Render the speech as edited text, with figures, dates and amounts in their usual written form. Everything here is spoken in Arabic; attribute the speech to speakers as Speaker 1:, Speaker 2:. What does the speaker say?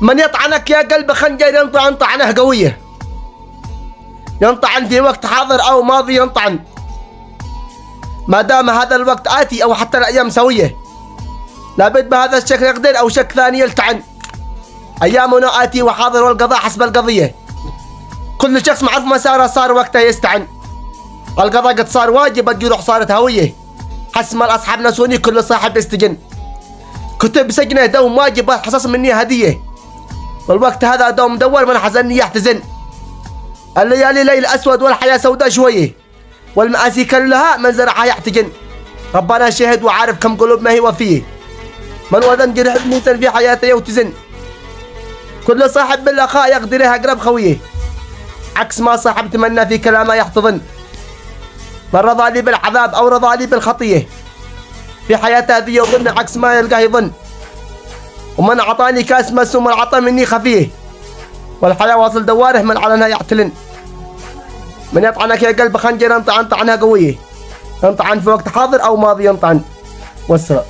Speaker 1: من يطعنك يا قلب خنجر ينطعن طعنه قوية، ينطعن في وقت حاضر أو ماضي ينطعن، ما دام هذا الوقت آتي أو حتى الأيام سوية، لابد بهذا الشكل يقدر أو شكل ثاني يلتعن. أيامنا آتي وحاضر والقضاء حسب القضية، كل شخص معرف مساره صار وقته يستعن، القضاء قد صار واجب الجروح صارت هوية، حسب ما الأصحاب نسوني كل صاحب يستجن، كتب سجنه دوم واجب حصص مني هدية، والوقت هذا دوم دور من حزني يحتزن، الليالي ليل أسود والحياة سوداء شوية، والمآسي كلها من زرعها يحتجن، ربنا شهد وعارف كم قلوب ما هي وفيه، من وذن جرح ميتن في حياته يوتزن، كل صاحب بالأخاء يقدرها أقرب خويه، عكس ما صاحب تمنى في كلامه يحتضن، من رضى لي بالعذاب أو رضى لي بالخطية، في حياته هذه يظن عكس ما يلقاه يظن، ومن أعطاني كاس مسوم العطى مني خفيه، والحياة واصل دواره من علنها يعتلن، من يطعنك يا قلب خنجر ينطعن طعنها قوية، ينطعن في وقت حاضر أو ماضي ينطعن. والسلام.